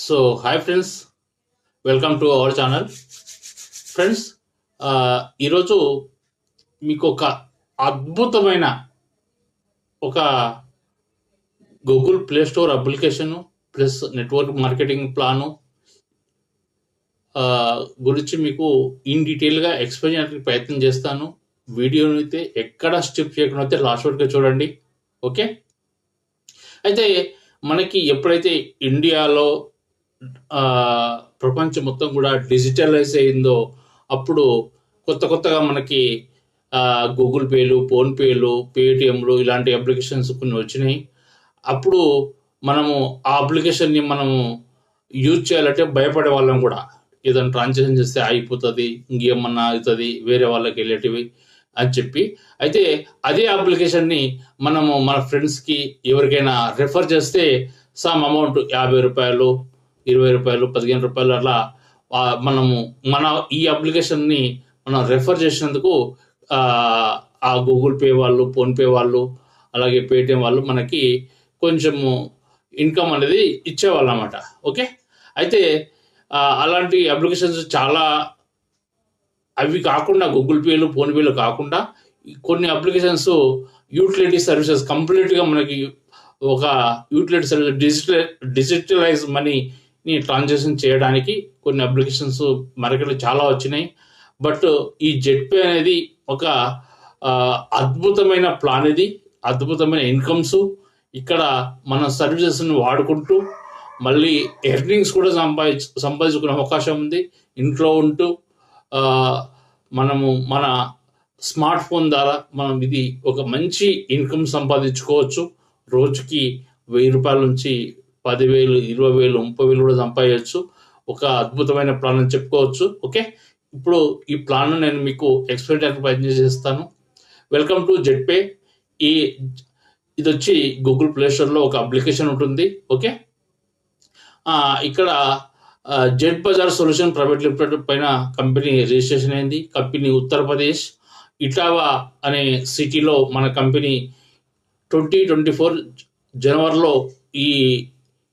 So hi friends, welcome to our channel. Friends, ఈరోజు మీకు ఒక అద్భుతమైన ఒక Google play store application plus network marketing plan గురించి మీకు ఇన్ డీటెయిల్గా ఎక్స్ప్లెయిన్ చేయడానికి ప్రయత్నం చేస్తాను. వీడియోని అయితే ఎక్కడ స్కిప్ చేయకుండా అయితే లాస్ట్ వరకు చూడండి. ఓకే, అయితే మనకి ఎప్పుడైతే ఇండియాలో ప్రపంచం మొత్తం కూడా డిజిటలైజ్ అయిందో అప్పుడు కొత్తగా మనకి గూగుల్ పేలు, ఫోన్పేలు, పేటిఎంలు ఇలాంటి అప్లికేషన్స్ కొన్ని వచ్చినాయి. అప్పుడు మనము ఆ అప్లికేషన్ని మనము యూజ్ చేయాలంటే భయపడే వాళ్ళం కూడా. ఏదైనా ట్రాన్సాక్షన్ చేస్తే అయిపోతుంది, ఇంకేమన్నా అవుతుంది, వేరే వాళ్ళకి వెళ్ళేటివి అని చెప్పి. అయితే అదే అప్లికేషన్ని మనము మన ఫ్రెండ్స్కి ఎవరికైనా రెఫర్ చేస్తే సమ్ అమౌంట్ 50 రూపాయలు, 20 రూపాయలు, 15 రూపాయలు అలా మనము ఈ అప్లికేషన్ని మనం రెఫర్ చేసినందుకు ఆ గూగుల్ పే వాళ్ళు, ఫోన్పే వాళ్ళు, అలాగే పేటిఎం వాళ్ళు మనకి కొంచెము ఇన్కమ్ అనేది ఇచ్చేవాళ్ళు అన్నమాట. ఓకే, అయితే అలాంటి అప్లికేషన్స్ చాలా, అవి కాకుండా గూగుల్ పేలు, ఫోన్పేలు కాకుండా కొన్ని అప్లికేషన్స్ యూటిలిటీ సర్వీసెస్ కంప్లీట్గా మనకి ఒక యూటిలిటీ సర్వీస్ డిజిటలైజ్ మనీని ట్రాన్సాక్షన్ చేయడానికి కొన్ని అప్లికేషన్స్ మార్కెట్లో చాలా వచ్చినాయి. బట్ ఈ జెట్పే అనేది ఒక అద్భుతమైన ప్లాన్, ఇది అద్భుతమైన ఇన్కమ్స్. ఇక్కడ మన సర్వీసెస్ని వాడుకుంటూ మళ్ళీ ఎర్నింగ్స్ కూడా సంపాదించుకునే అవకాశం ఉంది. ఇంట్లో ఉంటూ మనము మన స్మార్ట్ ఫోన్ ద్వారా మనం ఇది ఒక మంచి ఇన్కమ్ సంపాదించుకోవచ్చు. రోజుకి 1000 రూపాయల నుంచి 10,000, 20,000, 30,000 కూడా సంపాదించవచ్చు. ఒక అద్భుతమైన ప్లాన్ అని చెప్పుకోవచ్చు. ఓకే, ఇప్పుడు ఈ ప్లాన్ నేను మీకు ఎక్స్ప్లెయిన్ చేయడానికి ప్రయత్నం చేస్తాను. Welcome to Jetpe. ఇది వచ్చి గూగుల్ ప్లే స్టోర్లో ఒక అప్లికేషన్ ఉంటుంది. ఓకే, ఇక్కడ Z Bazar solution private limited పైన కంపెనీ రిజిస్ట్రేషన్ అయింది. కంపెనీ ఉత్తరప్రదేశ్ ఇటావా అనే సిటీలో మన కంపెనీ 2024 జనవరిలో ఈ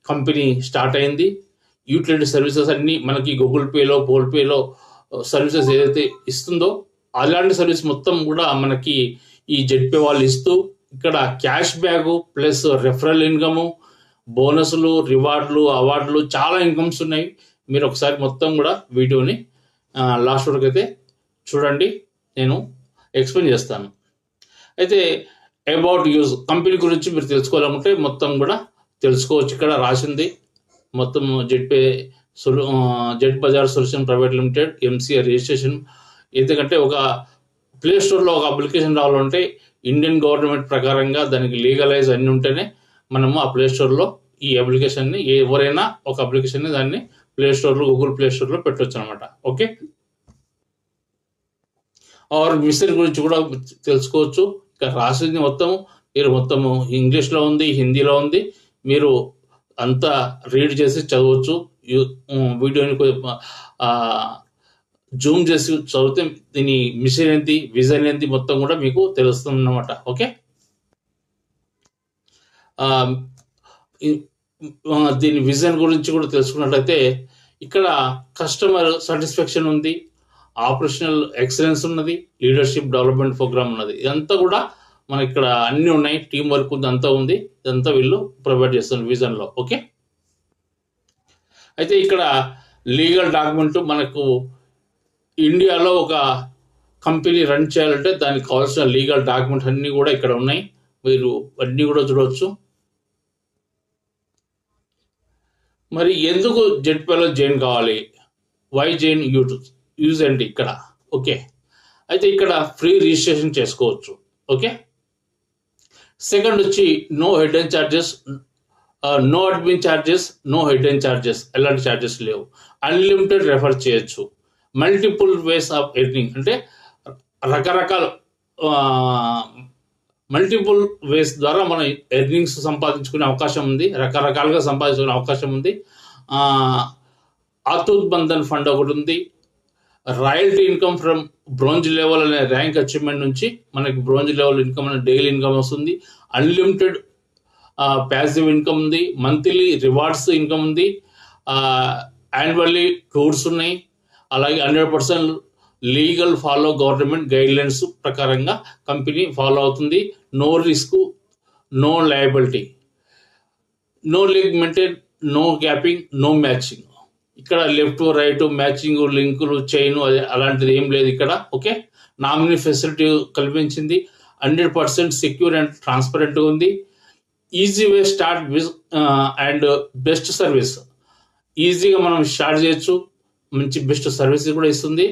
కంపెనీ స్టార్ట్ అయింది. యూటిలిటీ సర్వీసెస్ అన్నీ మనకి గూగుల్ పేలో, ఫోన్పేలో సర్వీసెస్ ఏదైతే ఇస్తుందో అలాంటి సర్వీస్ మొత్తం కూడా మనకి ఈ జెట్పే వాళ్ళు ఇస్తూ, ఇక్కడ cash back plus referral income, బోనస్లు, రివార్డులు, అవార్డులు, చాలా ఇన్కమ్స్ ఉన్నాయి. మీరు ఒకసారి మొత్తం కూడా వీడియోని లాస్ట్ వరకు అయితే చూడండి, నేను ఎక్స్ప్లెయిన్ చేస్తాను. అయితే అబౌట్ యూజ్ కంపెనీ గురించి మీరు తెలుసుకోవాలనుకుంటే మొత్తం కూడా తెలుసుకోవచ్చు. ఇక్కడ రాసింది మొత్తం Z Bazar solution private limited MCR registration. ఎందుకంటే ఒక ప్లే స్టోర్లో ఒక అప్లికేషన్ రావాలంటే ఇండియన్ గవర్నమెంట్ ప్రకారంగా దానికి లీగలైజ్ అన్నీ ఉంటేనే మనము ఆ ప్లే స్టోర్లో ఈ అప్లికేషన్ని, ఎవరైనా ఒక అప్లికేషన్ని దాన్ని ప్లే స్టోర్లో, గూగుల్ ప్లే స్టోర్లో పెట్టవచ్చు అనమాట. ఓకే, ఆర్ మిషన్ గురించి కూడా తెలుసుకోవచ్చు. ఇక్కడ రాసింది మొత్తము ఇంగ్లీష్లో ఉంది, హిందీలో ఉంది. మీరు అంతా రీడ్ చేసి చదవచ్చు. వీడియోని జూమ్ చేసి చదివితే దీని మిషన్ ఏంటి, విజన్ ఏంటి మొత్తం కూడా మీకు తెలుస్తుంది అన్నమాట. ఓకే, దీని విజన్ గురించి కూడా తెలుసుకున్నట్లయితే ఇక్కడ కస్టమర్ సాటిస్ఫాక్షన్ ఉంది, ఆపరేషనల్ ఎక్సలెన్స్ ఉన్నది, లీడర్షిప్ డెవలప్మెంట్ ప్రోగ్రామ్ ఉన్నది. ఇదంతా కూడా మనకి ఇక్కడ అన్నీ ఉన్నాయి. టీం వర్క్ ఉంది, అంతా ఉంది. ఇదంతా వీళ్ళు ప్రొవైడ్ చేస్తున్నారు విజన్లో. ఓకే, అయితే ఇక్కడ లీగల్ డాక్యుమెంట్, మనకు ఇండియాలో ఒక కంపెనీ రన్ చేయాలంటే దానికి కావాల్సిన లీగల్ డాక్యుమెంట్స్ అన్నీ కూడా ఇక్కడ ఉన్నాయి. మీరు అన్నీ కూడా చూడవచ్చు. మరి ఎందుకు జెట్పేలో జాయిన్ కావాలి, వై జాయిన్ యూజ్ అండి ఇక్కడ. ఓకే, అయితే ఇక్కడ ఫ్రీ రిజిస్ట్రేషన్ చేసుకోవచ్చు. ఓకే, సెకండ్ వచ్చి no hidden charges, no admin charges, no hidden charges, ఎలాంటి ఛార్జెస్ లేవు. అన్లిమిటెడ్ రెఫర్ చేయొచ్చు. మల్టిపుల్ వేస్ ఆఫ్ ఎర్నింగ్, అంటే రకరకాల మల్టిపుల్ వేస్ ద్వారా మనం ఎర్నింగ్స్ సంపాదించుకునే అవకాశం ఉంది, రకరకాలుగా సంపాదించుకునే అవకాశం ఉంది. అతుత్ బంధన్ ఫండ్ ఒకటి ఉంది. Royalty income from bronze level అనే ర్యాంక్ అచీవ్మెంట్ నుంచి మనకి బ్రోంజ్ లెవెల్ ఇన్కమ్ అనే డైలీ ఇన్కమ్ వస్తుంది. అన్లిమిటెడ్ ప్యాసివ్ ఇన్కమ్ ఉంది. మంత్లీ రివార్డ్స్ ఇన్కమ్ ఉంది. యాన్యువల్లీ టూర్స్ ఉన్నాయి. అలాగే 100% లీగల్ ఫాలో గవర్నమెంట్ గైడ్లైన్స్ ప్రకారంగా కంపెనీ ఫాలో అవుతుంది. No risk, no liability, no link maintain, no gapping, no matching. ఇక్కడ లెఫ్ట్ రైట్ మ్యాచింగ్ లింకులు చైన్ అలాంటిది ఏం లేదు ఇక్కడ. ఓకే, నామినీ ఫెసిలిటీ కల్పించింది. 100% సెక్యూర్ అండ్ ట్రాన్స్పరెంట్గా ఉంది. Easy way start and best service. ఈజీగా మనం స్టార్ట్ చేయొచ్చు. మంచి బెస్ట్ సర్వీస్ కూడా ఇస్తుంది.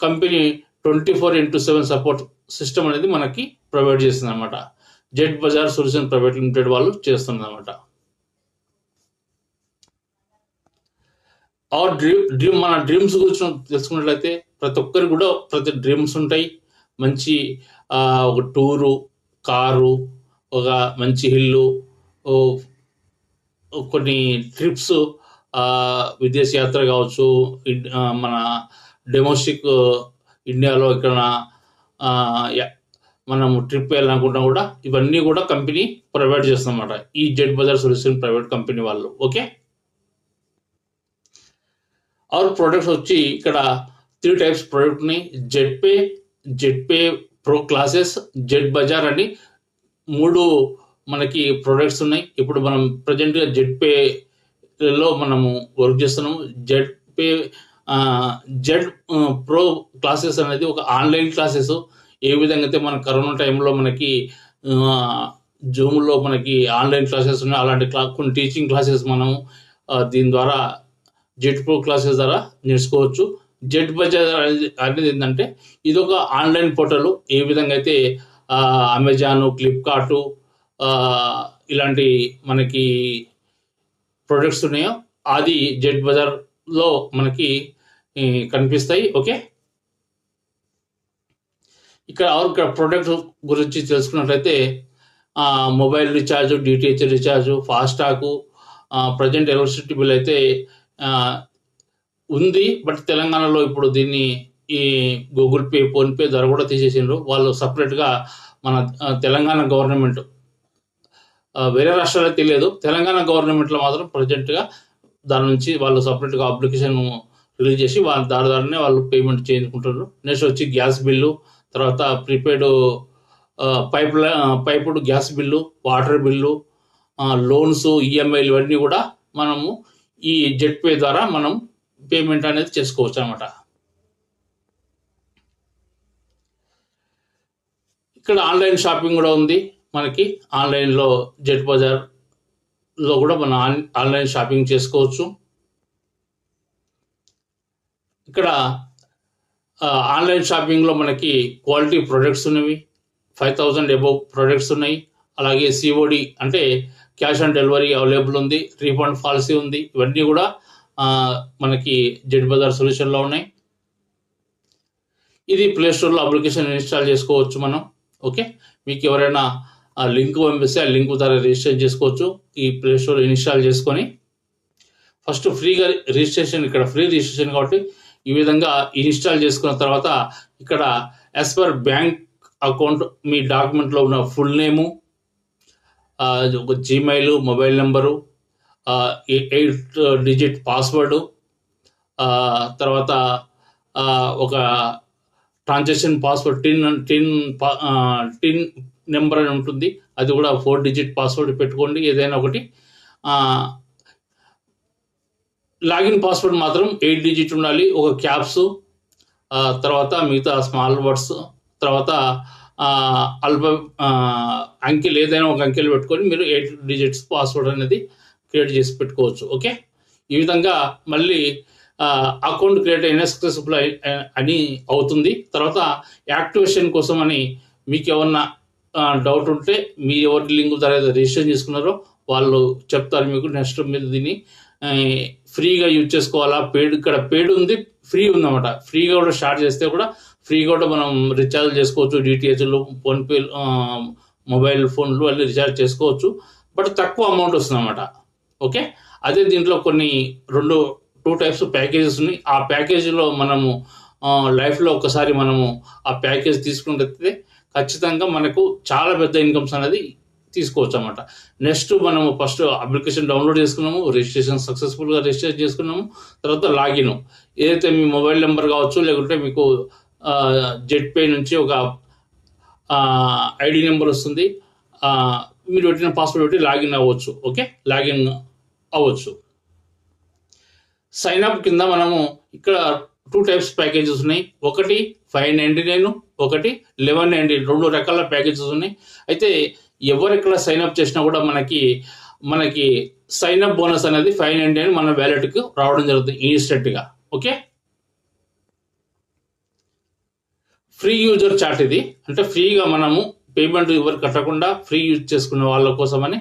కంపెనీ 24/7 సపోర్ట్ సిస్టమ్ అనేది మనకి ప్రొవైడ్ చేస్తుంది అనమాట. Z Bazar solution private limited వాళ్ళు చేస్తుంది అనమాట. మన డ్రీమ్స్ గురించి తెలుసుకున్నట్లయితే ప్రతి ఒక్కరికి కూడా ప్రతి డ్రీమ్స్ ఉంటాయి. మంచి ఒక టూరు, కారు, ఒక మంచి ఇల్లు, కొన్ని ట్రిప్స్, విదేశీ యాత్ర కావచ్చు, మన డొమెస్టిక్ ఇండియాలో ఇక్కడ మనం ట్రిప్ వెళ్ళాలనుకుంటున్నా కూడా ఇవన్నీ కూడా కంపెనీ ప్రొవైడ్ చేస్తుందన్నమాట, ఈ Z Bazar solution private company వాళ్ళు. ఓకే, అవర్ ప్రొడక్ట్స్ వచ్చి ఇక్కడ 3 టైప్స్ ప్రొడక్ట్ ఉన్నాయి. Z pay pro classes, Z Bazaar అని 3 మనకి ప్రొడక్ట్స్ ఉన్నాయి. ఇప్పుడు మనం ప్రజెంట్గా జెడ్ పేలో మనము వర్క్ చేస్తున్నాము. జెడ్ ప్రో క్లాసెస్ అనేది ఒక ఆన్లైన్ క్లాసెస్. ఏ విధంగా అయితే మన కరోనా టైంలో మనకి జూమ్లో మనకి ఆన్లైన్ క్లాసెస్ ఉన్నాయి, అలాంటి కొన్ని టీచింగ్ క్లాసెస్ మనం దీని ద్వారా జెడ్ ప్రో క్లాసెస్ ద్వారా నేర్చుకోవచ్చు. జెడ్ బజార్ అనేది ఏంటంటే ఇది ఒక ఆన్లైన్ పోర్టల్. ఏ విధంగా అయితే అమెజాన్, ఫ్లిప్కార్టు ఇలాంటి మనకి ప్రొడక్ట్స్ ఉన్నాయో అది జెడ్ బజార్లో మనకి కనిపిస్తాయి. ఓకే, ఇక్కడ ప్రొడక్ట్ గురించి తెలుసుకున్నట్లయితే mobile recharge, DTH recharge, FASTag, present electricity bill అయితే ఉంది. బట్ తెలంగాణలో ఇప్పుడు దీన్ని ఈ గూగుల్ పే, ఫోన్పే ధర కూడా తీసేసిండ్రు వాళ్ళు సపరేట్గా. మన తెలంగాణ గవర్నమెంట్, వేరే రాష్ట్రాల్లో తెలియదు, తెలంగాణ గవర్నమెంట్లో మాత్రం ప్రజెంట్గా దాని నుంచి వాళ్ళు సపరేట్గా అప్లికేషన్ రిలీజ్ చేసి దాని ద్వారానే వాళ్ళు పేమెంట్ చేయించుకుంటారు. నెక్స్ట్ వచ్చి గ్యాస్ బిల్లు, తర్వాత prepaid piped gas bill, water bill, loans, ఈఎంఐలు ఇవన్నీ కూడా మనము ఈ జెడ్ పే ద్వారా మనం పేమెంట్ అనేది చేసుకోవచ్చు అన్నమాట. ఇక్కడ ఆన్లైన్ షాపింగ్ కూడా ఉంది మనకి. ఆన్లైన్లో జెడ్ బజార్లో కూడా మనం ఆన్లైన్ షాపింగ్ చేసుకోవచ్చు. ఇక్కడ ఆన్లైన్ షాపింగ్లో మనకి క్వాలిటీ ప్రొడక్ట్స్ ఉన్నవి, 5,000 అబోవ్ ప్రొడక్ట్స్ ఉన్నాయి. అలాగే సిఓడి అంటే క్యాష్ ఆన్ డెలివరీ అవైలబుల్ ఉంది, రీఫండ్ పాలసీ ఉంది. ఇవన్నీ కూడా మనకి జెడ్ బజార్ సొల్యూషన్లో ఉన్నాయి. ఇది ప్లే స్టోర్లో అప్లికేషన్ ఇన్స్టాల్ చేసుకోవచ్చు మనం. ఓకే, మీకు ఎవరైనా లింక్ పంపిస్తే ఆ లింక్ ద్వారా రిజిస్టర్ చేసుకోవచ్చు. ఈ ప్లే స్టోర్ ఇన్స్టాల్ చేసుకొని ఫస్ట్ ఫ్రీగా రిజిస్ట్రేషన్, ఇక్కడ ఫ్రీ రిజిస్ట్రేషన్ కాబట్టి ఈ విధంగా ఇన్స్టాల్ చేసుకున్న తర్వాత ఇక్కడ యాజ్ పర్ బ్యాంక్ అకౌంట్ మీ డాక్యుమెంట్లో ఉన్న ఫుల్ నేము, ఒక Gmail, mobile number, 8 digit password, తర్వాత ఒక ట్రాన్సాక్షన్ పాస్వర్డ్ టిన్ నెంబర్ అని ఉంటుంది, అది కూడా 4 డిజిట్ పాస్వర్డ్ పెట్టుకోండి ఏదైనా ఒకటి. లాగిన్ పాస్వర్డ్ మాత్రం 8 డిజిట్ ఉండాలి, ఒక క్యాప్స్, తర్వాత మిగతా స్మాల్ వర్డ్స్, తర్వాత అంకెలు ఏదైనా ఒక అంకెలు పెట్టుకొని మీరు 8 డిజిట్స్ పాస్వర్డ్ అనేది క్రియేట్ చేసి పెట్టుకోవచ్చు. ఓకే, ఈ విధంగా మళ్ళీ అకౌంట్ క్రియేట్ అయిన సక్సెస్ఫుల్ అని అవుతుంది. తర్వాత యాక్టివేషన్ కోసం అని మీకు ఏమన్నా డౌట్ ఉంటే మీ ఎవరి లింక్ ద్వారా రిజిస్టర్ చేసుకున్నారో వాళ్ళు చెప్తారు మీకు. నెక్స్ట్ మీరు దీన్ని ఫ్రీగా యూజ్ చేసుకోవాలా, ఇక్కడ పెయిడ్ ఉంది, ఫ్రీ ఉందన్నమాట. ఫ్రీగా కూడా స్టార్ట్ చేస్తే కూడా ఫ్రీగా కూడా మనం రీఛార్జ్ చేసుకోవచ్చు. డిటిహెచ్లు, ఫోన్పే, మొబైల్ ఫోన్లు అన్నీ రీఛార్జ్ చేసుకోవచ్చు. బట్ తక్కువ అమౌంట్ వస్తుంది అన్నమాట. ఓకే, అదే దీంట్లో కొన్ని 2 టైప్స్ ప్యాకేజెస్ ఉన్నాయి. ఆ ప్యాకేజీలో మనము లైఫ్లో ఒకసారి మనము ఆ ప్యాకేజ్ తీసుకుంటే ఖచ్చితంగా మనకు చాలా పెద్ద ఇన్కమ్స్ అనేది తీసుకోవచ్చు అన్నమాట. నెక్స్ట్ మనము ఫస్ట్ అప్లికేషన్ డౌన్లోడ్ చేసుకున్నాము, రిజిస్ట్రేషన్ సక్సెస్ఫుల్గా రిజిస్టర్ చేసుకున్నాము. తర్వాత లాగిన్ ఏదైతే మీ మొబైల్ నెంబర్ కావచ్చు, లేకుంటే మీకు జెట్ పే నుంచి ఒక ఐడి నెంబర్ వస్తుంది, మీరు పెట్టిన పాస్వర్డ్ పెట్టి లాగిన్ అవ్వచ్చు. ఓకే, లాగిన్ అవ్వచ్చు. సైన్ అప్ కింద మనము ఇక్కడ 2 టైప్స్ ప్యాకేజెస్ ఉన్నాయి. ఒకటి 599, ఒకటి 1199, 2 రకాల ప్యాకేజెస్ ఉన్నాయి. అయితే ఎవరెక్కడ సైన్ అప్ చేసినా కూడా మనకి సైన్ అప్ బోనస్ అనేది 599 మన వ్యాలెట్కి రావడం జరుగుతుంది ఇన్స్టెంట్గా. ఓకే, ఫ్రీ యూజర్ చార్ట్ ఇది. అంటే ఫ్రీగా మనము పేమెంట్ ఎవరు కట్టకుండా ఫ్రీ యూజ్ చేసుకునే వాళ్ళ కోసమని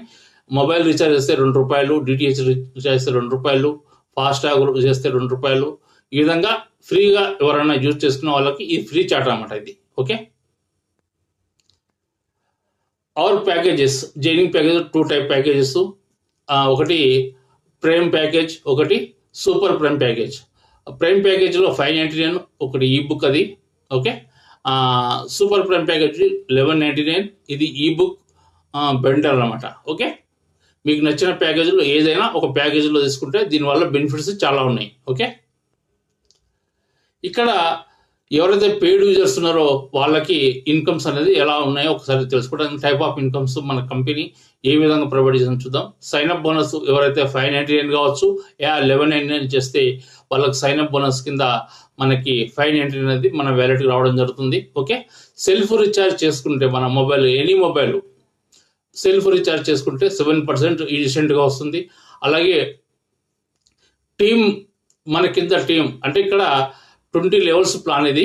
మొబైల్ రీఛార్జ్ చేస్తే ₹2, డిటిహెచ్ రీఛార్జ్ చేస్తే ₹2, ఫాస్టాగ్ చేస్తే ₹2, ఈ విధంగా ఫ్రీగా ఎవరైనా యూజ్ చేసుకునే వాళ్ళకి ఈ ఫ్రీ చార్ట్ అన్నమాట ఇది. Okay, our packages, joining package 2 type packages. ఒకటి ప్రైమ్ ప్యాకేజ్, ఒకటి సూపర్ ప్రైమ్ ప్యాకేజ్. ప్రైమ్ ప్యాకేజ్లో 599 ఒకటి ఈ బుక్ అది. ఓకే, సూపర్ ప్రైమ్ ప్యాకేజ్ 1199, ఇది ఈ బుక్ బెండర్ అన్నమాట. ఓకే, మీకు నచ్చిన ప్యాకేజీలో ఏదైనా ఒక ప్యాకేజీలో తీసుకుంటే దీనివల్ల బెనిఫిట్స్ చాలా ఉన్నాయి. ఓకే, ఇక్కడ ఎవరైతే పెయిడ్ యూజర్స్ ఉన్నారో వాళ్ళకి ఇన్కమ్స్ అనేది ఎలా ఉన్నాయో ఒకసారి తెలుసుకోవడానికి టైప్ ఆఫ్ ఇన్కమ్స్ మన కంపెనీ ఏ విధంగా ప్రొవైడ్ చేసిన చూద్దాం. సైన్అప్ బోనస్ ఎవరైతే 599 కావచ్చు, 1199 చేస్తే వాళ్ళకి సైన్అప్ బోనస్ కింద మనకి 599 అనేది మన వ్యాలెట్కి రావడం జరుగుతుంది. ఓకే, సెల్ఫ్ రీఛార్జ్ చేసుకుంటే మన mobile, any mobile self recharge చేసుకుంటే 7% ఇన్స్టెంట్గా వస్తుంది. అలాగే టీమ్, మన కింద టీం అంటే ఇక్కడ 20 లెవెల్స్ ప్లాన్ ఇది.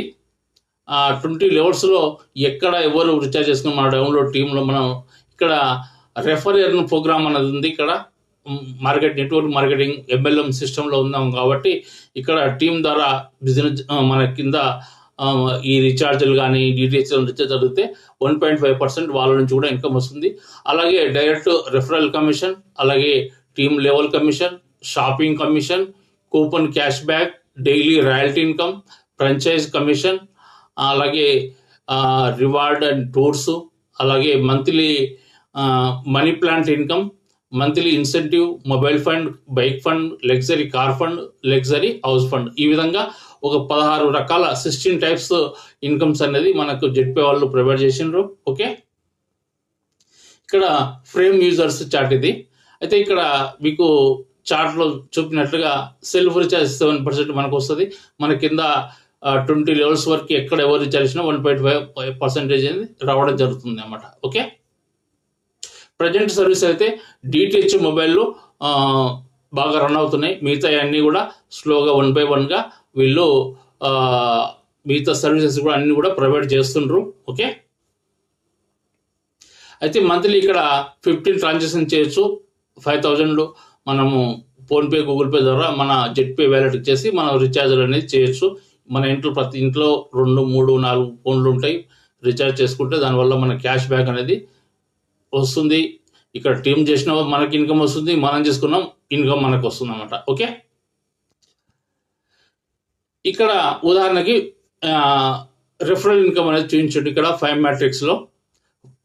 20 లెవెల్స్లో ఎక్కడ ఎవరు రీఛార్జ్ చేసుకుని మన డౌన్లోడ్ టీంలో మనం ఇక్కడ రెఫర్ ఎర్న్ ప్రోగ్రామ్ అనేది ఉంది. ఇక్కడ నెట్వర్క్ మార్కెటింగ్ MLM సిస్టంలో ఉన్నాం కాబట్టి ఇక్కడ టీం ద్వారా బిజినెస్ మన కింద ఈ రీఛార్జ్లు కానీ డిటిహెచ్ రీఛార్జ్ జరిగితే 1.5% వాళ్ళ నుంచి కూడా ఇన్కమ్ వస్తుంది. అలాగే డైరెక్ట్ రెఫరల్ కమిషన్, అలాగే team level commission, shopping commission, coupon cash back, daily royalty income, franchise commission, అలాగే రివార్డ్ అండ్ టూర్స్, అలాగే monthly money plant income, monthly incentive, mobile fund, bike fund, luxury car fund, luxury house fund, ఈ విధంగా ఒక 16 రకాల 16 types incomes అనేది మనకు జెట్పే వాళ్ళు provide చేసిండ్రు. ఓకే, ఇక్కడ ఫ్రేమ్ యూజర్స్ చార్ట్ ఇది. అయితే ఇక్కడ మీకు చార్ట్లో చూపినట్లుగా సెల్ఫ్ రీఛార్జ్ 7% మనకు వస్తుంది. మన కింద 20 లెవెల్స్ వరకు ఎక్కడ ఎవరు రీఛార్జ్ చేసినా 1.5% అనేది రావడం జరుగుతుంది అన్నమాట. ఓకే, ప్రజెంట్ సర్వీస్ అయితే డిటిహెచ్ మొబైల్లో బాగా రన్ అవుతున్నాయి. మిగతా అన్నీ కూడా స్లోగా 1 by 1గా వీళ్ళు మిగతా సర్వీసెస్ కూడా అన్ని కూడా ప్రొవైడ్ చేస్తుండ్రు. ఓకే, అయితే మంత్లీ ఇక్కడ 15 ట్రాన్సాక్షన్ చేయొచ్చు. 5,000 మనము ఫోన్పే, గూగుల్ పే ద్వారా మన జెట్పే వ్యాలెట్ ఇచ్చేసి మనం రీఛార్జ్లు అనేది చేయొచ్చు. మన ఇంట్లో ప్రతి ఇంట్లో 2, 3, 4 ఫోన్లు ఉంటాయి. రీఛార్జ్ చేసుకుంటే దానివల్ల మన క్యాష్ బ్యాక్ అనేది వస్తుంది. ఇక్కడ టీమ్ చేసిన మనకి ఇన్కమ్ వస్తుంది, మనం చేసుకున్నాం ఇన్కమ్ మనకు వస్తుంది అన్నమాట. ఓకే, ఇక్కడ ఉదాహరణకి రెఫరల్ ఇన్కమ్ అనేది చూపించండి. ఇక్కడ 5 మ్యాట్రిక్స్లో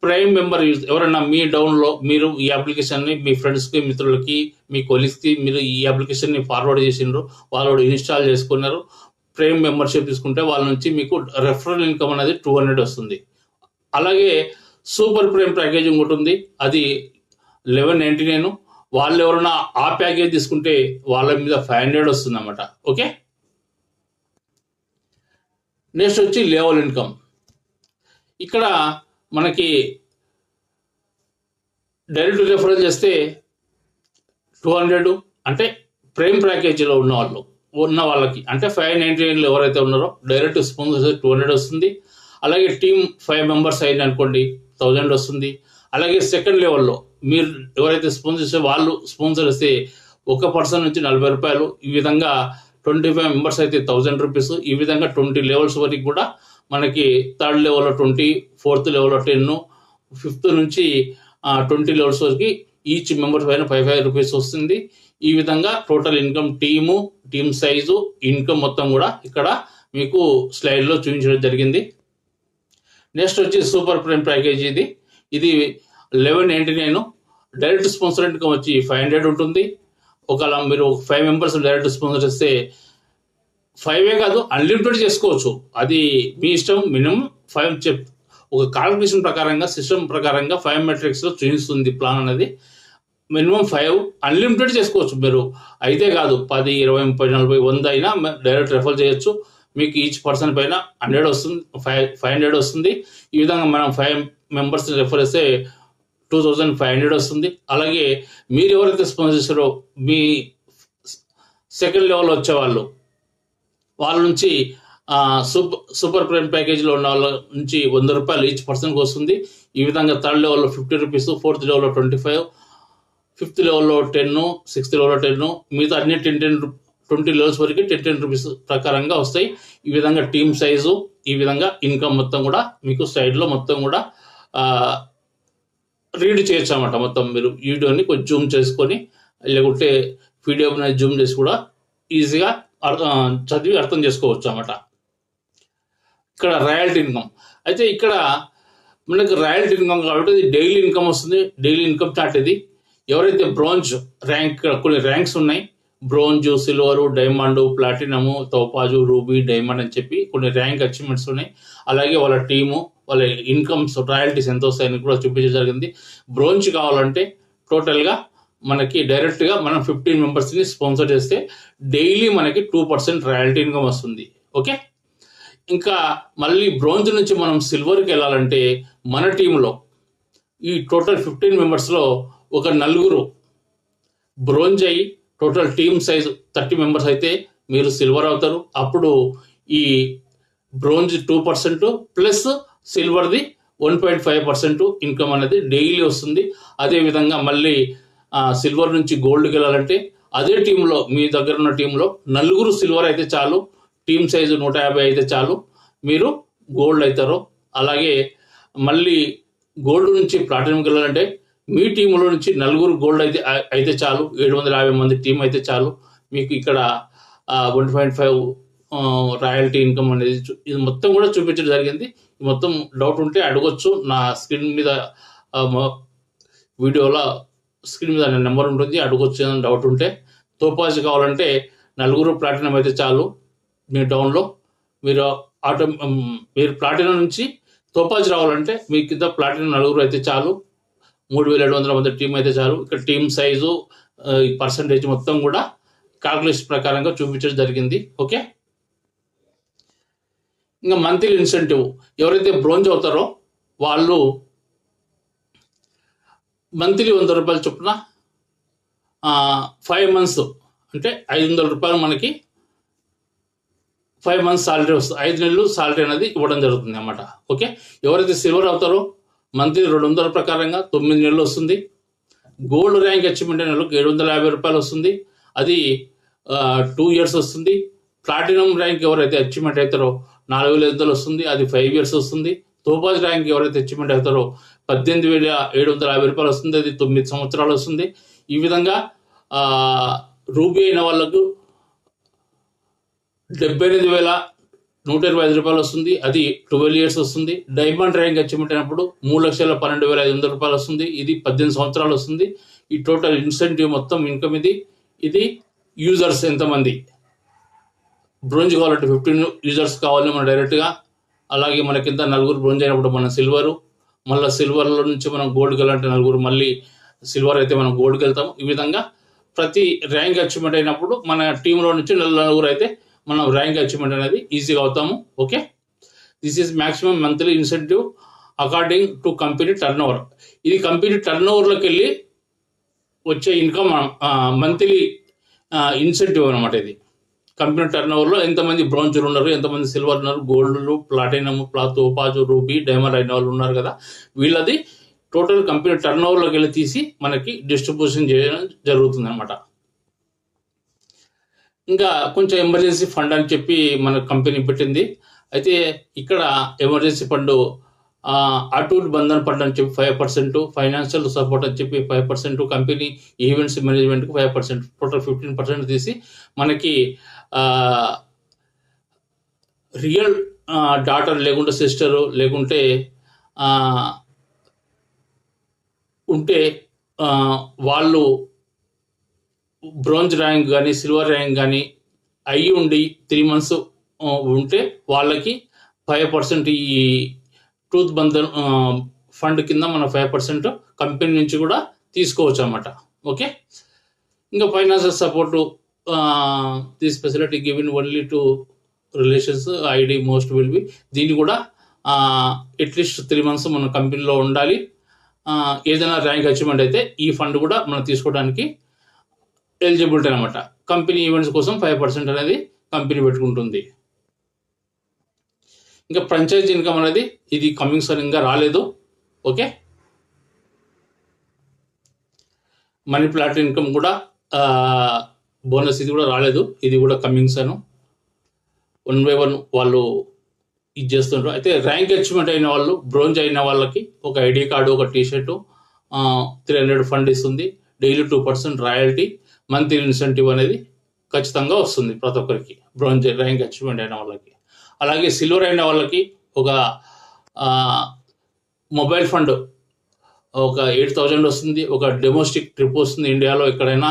ప్రైమ్ మెంబర్ యూజ్ ఎవరైనా మీ డౌన్లో మీరు ఈ అప్లికేషన్ని మీ ఫ్రెండ్స్కి, మిత్రులకి, మీ కొలీగ్స్కి మీరు ఈ అప్లికేషన్ని ఫార్వర్డ్ చేసిండ్రు, వాళ్ళు ఇన్స్టాల్ చేసుకున్నారు, ప్రైమ్ మెంబర్షిప్ తీసుకుంటే వాళ్ళ నుంచి మీకు రెఫరల్ ఇన్కమ్ అనేది 200 వస్తుంది. అలాగే సూపర్ ప్రైమ్ ప్యాకేజ్ ఉంటుంది, అది 1199. వాళ్ళు ఎవరైనా ఆ ప్యాకేజ్ తీసుకుంటే వాళ్ళ మీద 500 వస్తుంది అన్నమాట. ఓకే, నెక్స్ట్ వచ్చి లెవెల్ ఇన్కమ్. ఇక్కడ మనకి డైరెక్ట్ రెఫరల్ చేస్తే 200, అంటే ప్రైమ్ ప్యాకేజీలో ఉన్న వాళ్ళకి అంటే 599 ఎవరైతే ఉన్నారో డైరెక్ట్ స్పాన్సర్ 200 వస్తుంది. అలాగే టీమ్ 5 మెంబర్స్ అయింది అనుకోండి 1000 వస్తుంది. అలాగే సెకండ్ లెవెల్లో మీరు ఎవరైతే స్పాన్సర్ చేస్తే వాళ్ళు స్పాన్సర్ ఇస్తే 1 పర్సన్ నుంచి ₹40. ఈ విధంగా 25 మెంబర్స్ అయితే ₹1000. ఈ విధంగా 20 లెవెల్స్ వరకు కూడా మనకి థర్డ్ లెవెల్లో 20, ఫోర్త్ లెవెల్లో 10, ఫిఫ్త్ నుంచి 20 లెవెల్స్ వరకు ఈచ్ మెంబర్ పైన ₹55 వస్తుంది. ఈ విధంగా total income, team size, income మొత్తం కూడా ఇక్కడ మీకు స్లైడ్లో చూపించడం జరిగింది. నెక్స్ట్ వచ్చి సూపర్ ప్రైమ్ ప్యాకేజ్. ఇది 1199 డైరెక్ట్ స్పాన్సర్ ఇన్కమ్ వచ్చి 500 ఉంటుంది. ఒకవేళ మీరు 5 మెంబర్స్ డైరెక్ట్ స్పాన్సర్ చేస్తే 5 కాదు, అన్లిమిటెడ్ చేసుకోవచ్చు. అది మీ ఇష్టం. మినిమం 5 ఒక కాల్కులేషన్ ప్రకారంగా, సిస్టమ్ ప్రకారంగా 5 మెట్రిక్స్లో చూపిస్తుంది ప్లాన్ అనేది. మినిమం 5 అన్లిమిటెడ్ చేసుకోవచ్చు. మీరు అయితే కాదు 10, 20, 30, 40, 100 అయినా డైరెక్ట్ రెఫర్ చేయొచ్చు. మీకు ఈచ్ పర్సన్ పైన 100 వస్తుంది, 500 వస్తుంది. ఈ విధంగా మనం 5 మెంబర్స్ని రెఫర్ చేస్తే 2500 వస్తుంది. అలాగే మీరు ఎవరైతే స్పాన్సర్ చేస్తారో మీ సెకండ్ లెవెల్ వచ్చేవాళ్ళు, వాళ్ళ నుంచి సూపర్ ప్రైమ్ ప్యాకేజ్లో ఉన్న వాళ్ళ నుంచి 100 రూపాయలు ఈచ్ పర్సన్కి వస్తుంది. ఈ విధంగా థర్డ్ లెవెల్లో 50 రూపీస్, ఫోర్త్ లెవెల్లో 25, ఫిఫ్త్ లెవెల్లో 10, సిక్స్త్ లెవెల్లో 10, మిగతా అన్ని 20 లెవెల్స్ వరకు 10 రూపీస్ ప్రకారంగా వస్తాయి. ఈ విధంగా టీమ్ సైజు, ఈ విధంగా ఇన్కమ్ మొత్తం కూడా మీకు సైడ్లో మొత్తం కూడా రీడ్ చేయొచ్చు అన్నమాట. మొత్తం మీరు వీడియోని కొంచెం జూమ్ చేసుకొని, లేకుంటే పీడిఎఫ్ని జూమ్ చేసి కూడా ఈజీగా చదివి అర్థం చేసుకోవచ్చు అన్నమాట. ఇక్కడ రాయల్టీ ఇన్కమ్ అయితే ఇక్కడ మనకు రాయల్టీ ఇన్కమ్ కాబట్టి డైలీ ఇన్కమ్ వస్తుంది. డైలీ ఇన్కమ్ చార్ట్ ఇది. ఎవరైతే బ్రాంజ్ ర్యాంక్, కొన్ని ర్యాంక్స్ ఉన్నాయి, bronze, silver, diamond, platinum, topaz, ruby, diamond అని చెప్పి కొన్ని ర్యాంక్ అచీవ్మెంట్స్ ఉన్నాయి. అలాగే వాళ్ళ టీము, వాళ్ళ ఇన్కమ్స్, రాయల్టీస్ ఎంత వస్తాయని కూడా చూపించడం జరిగింది. బ్రోంజ్ కావాలంటే టోటల్గా మనకి డైరెక్ట్గా మనం 15 మెంబర్స్ని స్పాన్సర్ చేస్తే డైలీ మనకి 2% రాయల్టీ ఇన్కమ్ వస్తుంది. ఓకే, ఇంకా మళ్ళీ బ్రోంజ్ నుంచి మనం సిల్వర్కి వెళ్ళాలంటే మన టీంలో ఈ టోటల్ 15 మెంబర్స్లో ఒక 4 బ్రోంజ్ అయ్యి టోటల్ టీమ్ సైజ్ 30 మెంబర్స్ అయితే మీరు సిల్వర్ అవుతారు. అప్పుడు ఈ బ్రోంజ్ 2% ప్లస్ సిల్వర్ది 1.5% ఇన్కమ్ అనేది డైలీ వస్తుంది. అదేవిధంగా మళ్ళీ సిల్వర్ నుంచి గోల్డ్కి వెళ్ళాలంటే అదే టీంలో, మీ దగ్గర ఉన్న టీంలో 4 సిల్వర్ అయితే చాలు, టీమ్ సైజు 150 అయితే చాలు, మీరు గోల్డ్ అవుతారు. అలాగే మళ్ళీ గోల్డ్ నుంచి ప్లాటినంకి వెళ్ళాలంటే మీ టీంలో నుంచి 4 గోల్డ్ అయితే చాలు, 750 మంది టీం అయితే చాలు, మీకు ఇక్కడ 1.5 రాయల్టీ ఇన్కమ్ అనేది ఇది మొత్తం కూడా చూపించడం జరిగింది. మొత్తం డౌట్ ఉంటే అడగొచ్చు. నా స్క్రీన్ మీద వీడియోలో స్క్రీన్ మీద నెంబర్ ఉంటుంది, అడగొచ్చు ఏదైనా డౌట్ ఉంటే. తోపాజ్ కావాలంటే 4 ప్లాటినం అయితే చాలు మీ డౌన్లో. మీరు ప్లాటినం నుంచి తోపాజ్ రావాలంటే మీ కింద ప్లాటినం 4 అయితే చాలు, 3700 మంది టీం అయితే చాలు. ఇక్కడ టీమ్ సైజు, పర్సంటేజ్ మొత్తం కూడా కాల్కులేషన్ ప్రకారంగా చూపించడం జరిగింది. ఓకే, ఇంకా మంత్లీ ఇన్సెంటివ్ ఎవరైతే బ్రోంజ్ అవుతారో వాళ్ళు మంత్లీ 100 రూపాయలు చొప్పున 5 మంత్స్ అంటే 500 రూపాయలు మనకి 5 మంత్స్ సాలరీ వస్తుంది. 5 నెలలు సాలరీ అనేది ఇవ్వడం జరుగుతుంది అన్నమాట. ఓకే, ఎవరైతే సిల్వర్ అవుతారో మంత్లీ 200 ప్రకారంగా 9 నెలలు వస్తుంది. గోల్డ్ ర్యాంక్ అచీవ్మెంట్ అయిన నెలకు 750 రూపాయలు వస్తుంది, అది 2 years వస్తుంది. ప్లాటినం ర్యాంక్ ఎవరైతే అచీవ్మెంట్ అవుతారో 4500 వస్తుంది, అది 5 years వస్తుంది. తోపాజ్ ర్యాంక్ ఎవరైతే అచీవ్మెంట్ అవుతారో 18,750 రూపాయలు వస్తుంది, అది 9 సంవత్సరాలు వస్తుంది. ఈ విధంగా రూబీ అయిన వాళ్ళకు 78,125 రూపాయలు వస్తుంది, అది 12 years వస్తుంది. డైమండ్ ర్యాంక్ అచీవ్మెంట్ అయినప్పుడు 3,12,500 రూపాయలు వస్తుంది, ఇది 18 సంవత్సరాలు వస్తుంది. ఈ టోటల్ ఇన్సెంటివ్ మొత్తం ఇన్కమ్ ఇది యూజర్స్ ఎంతమంది బ్రోంజ్ కావాలంటే 15 యూజర్స్ కావాలి మనం డైరెక్ట్గా. అలాగే మన కింద 4 బ్రోంజ్ అయినప్పుడు మనం సిల్వరు, మళ్ళీ సిల్వర్లో నుంచి మనం గోల్డ్కి వెళ్ళాలంటే 4, మళ్ళీ సిల్వర్ అయితే మనం గోల్డ్కి వెళ్తాం. ఈ విధంగా ప్రతి ర్యాంక్ అచీవ్మెంట్ అయినప్పుడు మన టీంలో నుంచి 4 అయితే మనం ర్యాంక్ అచీవ్మెంట్ అనేది ఈజీగా అవుతాము. Okay, this is maximum monthly incentive according to company turn over. ఇది కంపెనీ టర్న్ ఓవర్లోకి వెళ్ళి వచ్చే ఇన్కమ్ మంత్లీ ఇన్సెంటివ్ అనమాట. ఇది కంపెనీ టర్న్ ఓవర్లో ఎంతమంది బ్రోంజులు ఉన్నారు, ఎంతమంది సిల్వర్ ఉన్నారు, గోల్డ్లు, ప్లాటినం, తోపాజు, రూబీ, డైమండ్ అయిన వాళ్ళు ఉన్నారు కదా, వీళ్ళది టోటల్ కంపెనీ టర్న్ ఓవర్లోకి వెళ్ళి తీసి మనకి డిస్ట్రిబ్యూషన్ చేయడం జరుగుతుంది అనమాట. ఇంకా కొంచెం ఎమర్జెన్సీ ఫండ్ అని చెప్పి మన కంపెనీ పెట్టింది. అయితే ఇక్కడ ఎమర్జెన్సీ ఫండ్ అటూట్ బంధన్ ఫండ్ అని చెప్పి 5%, ఫైనాన్షియల్ సపోర్ట్ అని చెప్పి 5%, కంపెనీ ఈవెంట్స్ మేనేజ్మెంట్కి 5%, టోటల్ 15% తీసి మనకి రియల్ డాటర్ లేకుంటే సిస్టరు లేకుంటే ఉంటే వాళ్ళు బ్రోంజ్ ర్యాంక్ కానీ సిల్వర్ ర్యాంక్ కానీ అయ్యి ఉండి 3 months ఉంటే వాళ్ళకి 5% ఈ ట్రూత్ బంధన్ ఫండ్ కింద మనం 5% కంపెనీ నుంచి కూడా తీసుకోవచ్చు అన్నమాట. ఓకే, ఇంకా financial support this facility given only to relations ID most will be. దీన్ని కూడా అట్లీస్ట్ 3 months మన కంపెనీలో ఉండాలి. ఏదైనా ర్యాంక్ అచీవ్మెంట్ అయితే ఈ ఫండ్ కూడా మనం తీసుకోవడానికి ఎలిజిబిలిటీ అనమాట. కంపెనీ ఈవెంట్స్ కోసం 5% అనేది కంపెనీ పెట్టుకుంటుంది. ఇంకా ఫ్రాంచైజ్ ఇన్కమ్ అనేది ఇది కమింగ్ సన్ ఇంకా రాలేదు. ఓకే, మనీ ప్లాట్ ఇన్కమ్ కూడా బోనస్ ఇది కూడా రాలేదు. ఇది కూడా కమింగ్ సన్ 1 by 1 వాళ్ళు ఇది చేస్తుంటారు. అయితే ర్యాంక్ అచీవ్మెంట్ అయిన వాళ్ళు, బ్రోంజ్ అయిన వాళ్ళకి ఒక ఐడి కార్డు, ఒక టీషర్టు, 300 ఫండ్ ఇస్తుంది. డైలీ 2% రాయల్టీ, మంత్లీ ఇన్సెంటివ్ అనేది ఖచ్చితంగా వస్తుంది ప్రతి ఒక్కరికి బ్రోంజ్ ర్యాంక్ అచీవ్మెంట్ అయిన వాళ్ళకి. అలాగే సిల్వర్ అయిన వాళ్ళకి ఒక మొబైల్ ఫండ్ ఒక 8,000 వస్తుంది. ఒక డొమెస్టిక్ ట్రిప్ వస్తుంది. ఇండియాలో ఎక్కడైనా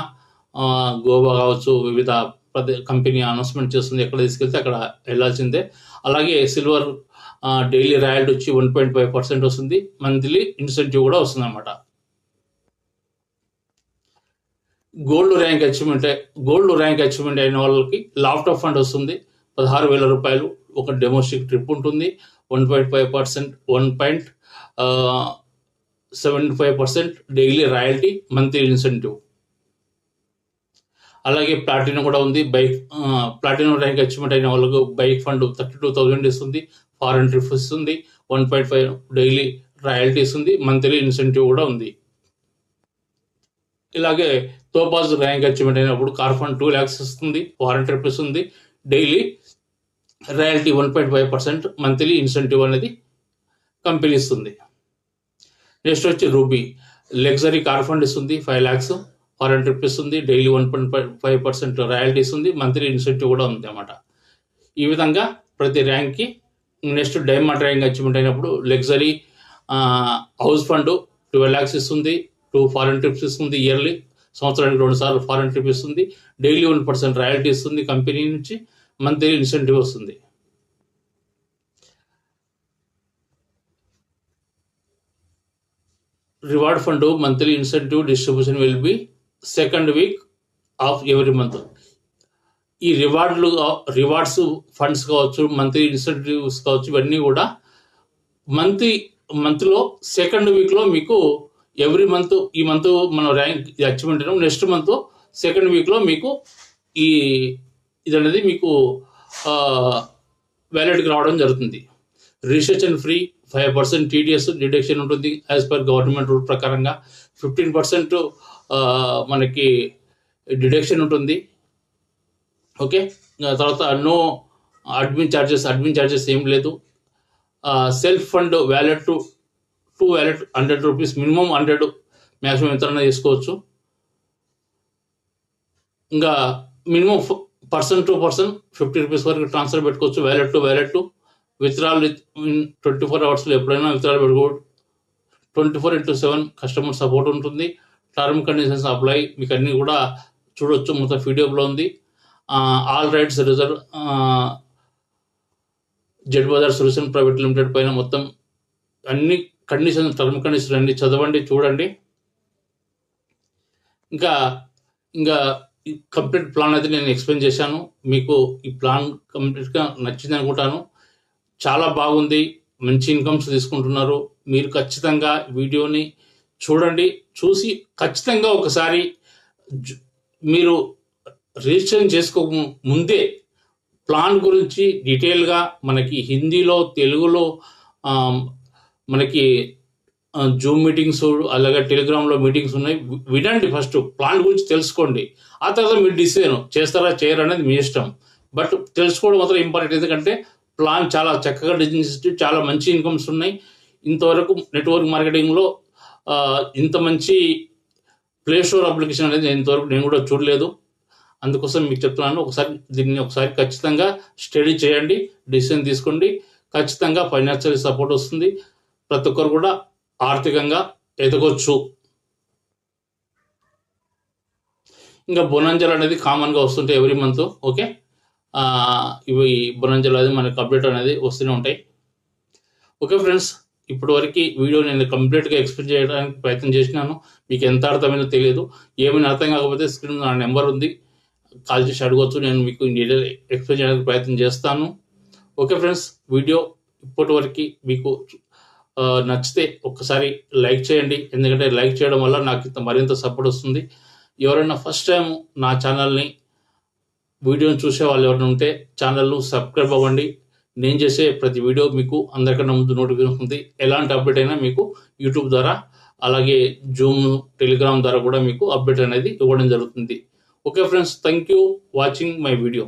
గోవా కావచ్చు, వివిధ కంపెనీ అనౌన్స్మెంట్ చేస్తుంది, ఎక్కడ తీసుకెళ్తే అక్కడ వెళ్ళాల్సిందే. అలాగే సిల్వర్ డైలీ రాయల్టీ వచ్చి 1.5% వస్తుంది. మంత్లీ ఇన్సెంటివ్ కూడా వస్తుంది అన్నమాట. గోల్డ్ ర్యాంక్ అచీవ్మెంట్ అయిన వాళ్ళకి ల్యాప్టాప్ ఫండ్ వస్తుంది. 16,000 రూపాయలు. ఒక డొమెస్టిక్ ట్రిప్ ఉంటుంది. 1.5%, 1.75% డైలీ రాయల్టీ, మంత్లీ ఇన్సెంటివ్. అలాగే ప్లాటినం కూడా ఉంది. ప్లాటినం ర్యాంక్ అచీవ్మెంట్ అయిన వాళ్ళకు బైక్ ఫండ్ 32,000 ఇస్తుంది. ఫారెన్ ట్రిప్ ఇస్తుంది. 1.5 డైలీ రాయల్టీ ఇస్తుంది. మంత్లీ ఇన్సెంటివ్ కూడా ఉంది. ఇలాగే టోపాజ్ ర్యాంక్ అచీవ్మెంట్ అయినప్పుడు కార్ ఫండ్ 2 lakhs ఇస్తుంది. ఫారెన్ ట్రిప్ ఇస్తుంది. డైలీ రాయల్టీ 1.5%, మంత్లీ ఇన్సెంటివ్ అనేది కంపెనీ ఇస్తుంది. నెక్స్ట్ వచ్చి రూబీ లగ్జరీ కార్ ఫండ్ ఇస్తుంది. 5 lakhs, ఫారెన్ ట్రిప్ ఇస్తుంది. డైలీ 1.5% రాయల్టీ ఇస్తుంది. మంత్లీ ఇన్సెంటివ్ కూడా ఉంది అన్నమాట. ఈ విధంగా ప్రతి ర్యాంక్కి. నెక్స్ట్ డైమండ్ ర్యాంక్ అచీవ్మెంట్ అయినప్పుడు లగ్జరీ హౌస్ ఫండ్ 12 lakhs ఇస్తుంది. 2 ఫారెన్ ట్రిప్స్ ఇస్తుంది. ఇయర్లీ, సంవత్సరానికి 2 సార్లు ఫారెన్ ట్రిప్ ఇస్తుంది. డైలీ 1% రాయల్టీ ఇస్తుంది కంపెనీ నుంచి. మంత్లీ ఇన్సెంటివ్ వస్తుంది. Reward fund monthly incentive distribution will be second week off every month. ఈ రివార్డ్స్ ఫండ్స్ కావచ్చు, మంత్లీ ఇన్సెంటివ్స్ కావచ్చు, ఇవన్నీ కూడా మంత్లో సెకండ్ వీక్లో మీకు ఎవ్రీ మంత్, ఈ మంత్ మనం ర్యాంక్ అచీవ్మెంట్ అయినా నెక్స్ట్ మంత్ సెకండ్ వీక్లో మీకు ఇది అనేది మీకు వ్యాలిడ్కి రావడం జరుగుతుంది. రిజిస్ట్రేషన్ ఫ్రీ, 5% TDS డిడక్షన్ ఉంటుంది యాజ్ పర్ గవర్నమెంట్ రూల్ ప్రకారంగా. 15% మనకి డిడక్షన్ ఉంటుంది. ఓకే, తర్వాత నో అడ్మిన్ ఛార్జెస్ ఏం లేదు. Self fund wallet to wallet 100 rupees, minimum 100, maximum ఎంతైనా చేసుకోవచ్చు. ఇంకా minimum person to person 50 rupees వరకు ట్రాన్స్ఫర్ పెట్టుకోవచ్చు. Wallet to withdrawal in 24 hours ఎప్పుడైనా విత్డ్రాల్ పెట్టుకోవచ్చు. 24/7 కస్టమర్ సపోర్ట్ ఉంటుంది. Term conditions apply. మీకు అన్నీ కూడా చూడొచ్చు, మొత్తం పీడిఎఫ్లో ఉంది. All rights reserve Z Bazar solution private limited పైన మొత్తం అన్ని కండిషన్స్, టర్మ్ కండిషన్స్ అన్ని చదవండి, చూడండి. ఇంకా కంప్లీట్ ప్లాన్ అయితే నేను ఎక్స్ప్లెయిన్ చేశాను. మీకు ఈ ప్లాన్ కంప్లీట్గా నచ్చింది అనుకుంటాను. చాలా బాగుంది. మంచి ఇన్కమ్స్ తీసుకుంటున్నారు. మీరు ఖచ్చితంగా వీడియోని చూడండి. చూసి ఖచ్చితంగా ఒకసారి మీరు రిజిస్ట్రేషన్ చేసుకోక ముందే ప్లాన్ గురించి డీటెయిల్గా మనకి హిందీలో, తెలుగులో మనకి జూమ్ మీటింగ్స్, అలాగే టెలిగ్రామ్లో మీటింగ్స్ ఉన్నాయి. వినండి, ఫస్ట్ ప్లాన్ గురించి తెలుసుకోండి. ఆ తర్వాత మీరు డిసిజన్ చేస్తారా చేయరా అనేది మీ ఇష్టం. బట్ తెలుసుకోవడం మాత్రం ఇంపార్టెంట్. ఎందుకంటే ప్లాన్ చాలా చక్కగా డిజైన్ చేసి చాలా మంచి ఇన్కమ్స్ ఉన్నాయి. ఇంతవరకు నెట్వర్క్ మార్కెటింగ్లో ఇంత మంచి ప్లే స్టోర్ అప్లికేషన్ అనేది ఇంతవరకు నేను కూడా చూడలేదు. అందుకోసం మీకు చెప్తున్నాను, దీన్ని ఒకసారి ఖచ్చితంగా స్టడీ చేయండి, డిసిజన్ తీసుకోండి. ఖచ్చితంగా ఫైనాన్షియల్ సపోర్ట్ వస్తుంది. ప్రతి ఒక్కరు కూడా ఆర్థికంగా ఎదగొచ్చు. ఇంకా బొనాంజల్ అనేది కామన్గా వస్తుంటాయి ఎవ్రీ మంత్. ఓకే, ఇవి బొనాంజల్ అది మనకు అప్డేట్ అనేది వస్తూనే ఉంటాయి. ఓకే ఫ్రెండ్స్, ఇప్పటివరకు వీడియో నేను కంప్లీట్గా ఎక్స్ప్లెయిన్ చేయడానికి ప్రయత్నం చేసినాను. మీకు ఎంత అర్థమైందో తెలియదు. ఏమైనా అర్థం కాకపోతే స్క్రీన్ నా నెంబర్ ఉంది, కాల్ చేసి అడగవచ్చు. నేను మీకు డీటెయిల్ ఎక్స్ప్లెయిన్ చేయడానికి ప్రయత్నం చేస్తాను. ఓకే ఫ్రెండ్స్, వీడియో ఇప్పటివరకు మీకు నచ్చితే ఒక్కసారి లైక్ చేయండి. ఎందుకంటే లైక్ చేయడం వల్ల నాకు మరింత సపోర్ట్ వస్తుంది. ఎవరైనా ఫస్ట్ టైం నా ఛానల్ని వీడియోని చూసే వాళ్ళు ఎవరైనా ఉంటే ఛానల్ను సబ్స్క్రైబ్ అవ్వండి. నేను చేసే ప్రతి వీడియో మీకు అందరికన్నా ముందు నోటిఫికేషన్ ఉంది. ఎలాంటి అప్డేట్ అయినా మీకు యూట్యూబ్ ద్వారా, అలాగే జూమ్, టెలిగ్రామ్ ద్వారా కూడా మీకు అప్డేట్ అనేది ఇవ్వడం జరుగుతుంది. Okay friends, thank you watching my video.